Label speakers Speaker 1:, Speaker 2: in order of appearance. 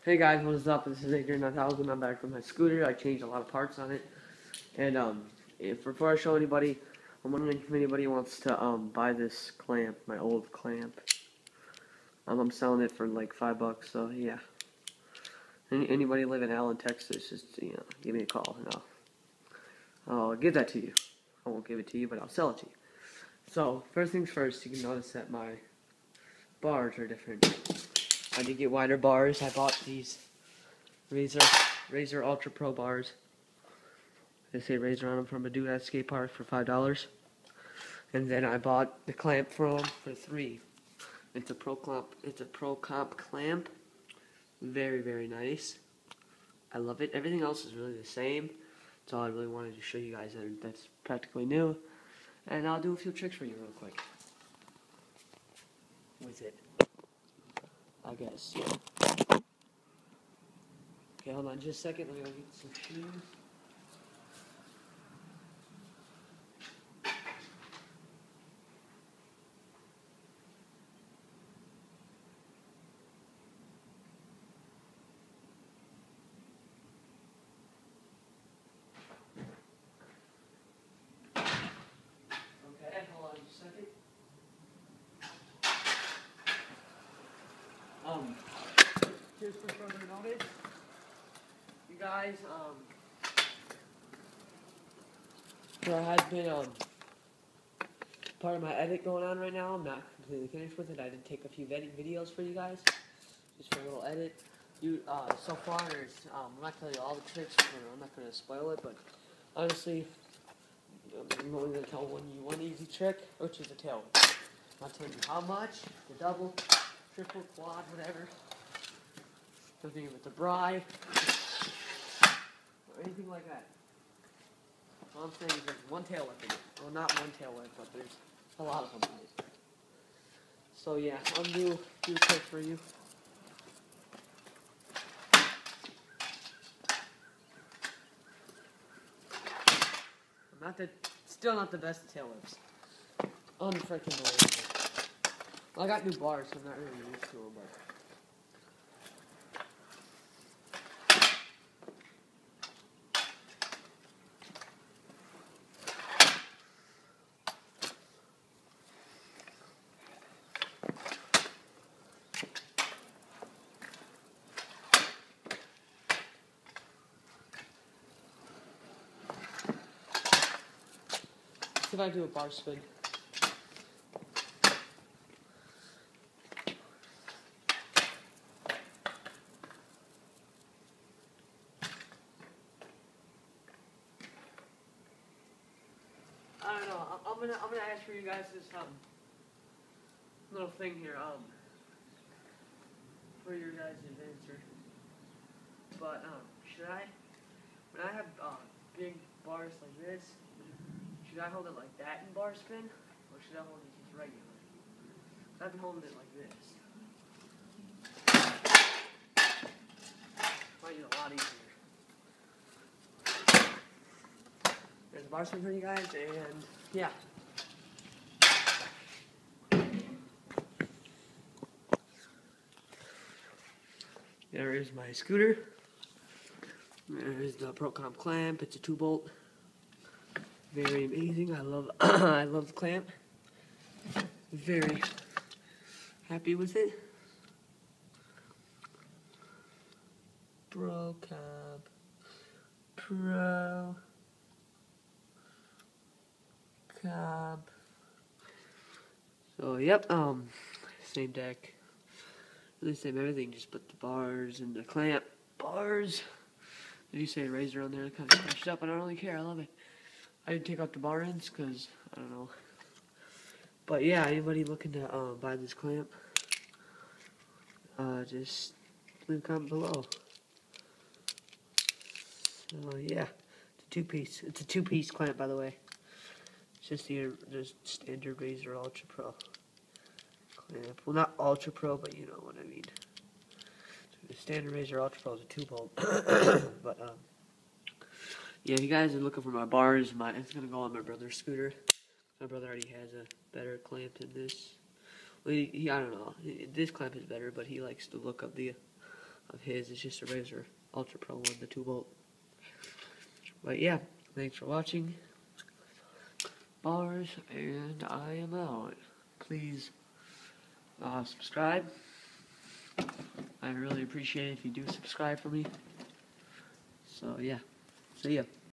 Speaker 1: Hey guys, what is up? This is Adrian 9000. I'm back with my scooter. I changed a lot of parts on it. And before I show anybody, I'm wondering if anybody wants to buy this clamp, my old clamp. I'm selling it for like $5, so yeah. Anybody live in Allen, Texas, just give me a call and I'll give that to you. I won't give it to you, but I'll sell it to you. So first things first, you can notice that my bars are different. I did get wider bars. I bought these Razor Ultra Pro bars. They say Razor on them from a dude at a skate park for $5. And then I bought the clamp from for $3. It's a Pro Comp clamp. Very, very nice. I love it. Everything else is really the same. That's all I really wanted to show you guys that's practically new. And I'll do a few tricks for you real quick with it, I guess. Okay, hold on just a second. Let me go get some shoes. Okay, hold on just a second. Just for further notice, you guys, there has been part of my edit going on right now. I'm not completely finished with it. I did take a few videos for you guys, just for a little edit. So far there's, I'm not telling you all the tricks, I'm not going to spoil it, but honestly, I'm only going to tell one easy trick, which is a tail whip. I'm not telling you how much, the double, triple, quad, whatever. Nothing with the bri, or anything like that. All I'm saying is there's one tail whip in it. Well, not one tail whip, but there's a lot of them in it. So yeah, I'll do a trick for you. Still not the best tail whips. Unfreaking believable. Well, I got new bars, so I'm not really used to them, but. See if I do a bar spin. I don't know. I'm gonna ask for you guys this little thing here for your guys' answer. But should I, when I have big bars like this, should I hold it like that in bar spin, or should I hold it just regular? I've been holding it like this. Find it a lot easier. There's a bar spin for you guys, and yeah. There is my scooter. There's the Pro Comp clamp. It's a 2-bolt. Very amazing. I love I love the clamp. Very happy with it. Pro Comp Comp. So yep, same deck. Really same everything, just put the bars and the clamp. Bars. Did you say Razor on there? It kind of scratched up. I don't really care. I love it. I didn't take out the bar ends because I don't know. But yeah, anybody looking to buy this clamp, just leave a comment below. So yeah, it's a two-piece. It's a two-piece clamp, by the way. It's just the standard Razor Ultra Pro clamp. Well, not Ultra Pro, but you know what I mean. So the standard Razor Ultra Pro is a 2-bolt. But yeah, if you guys are looking for my bars, it's gonna go on my brother's scooter. My brother already has a better clamp than this. Well, I don't know. This clamp is better, but he likes to look up the of his. It's just a Razor Ultra Pro 1, the 2-volt. But yeah, thanks for watching, bars, and I am out. Please subscribe. I really appreciate it if you do subscribe for me. So yeah, see ya.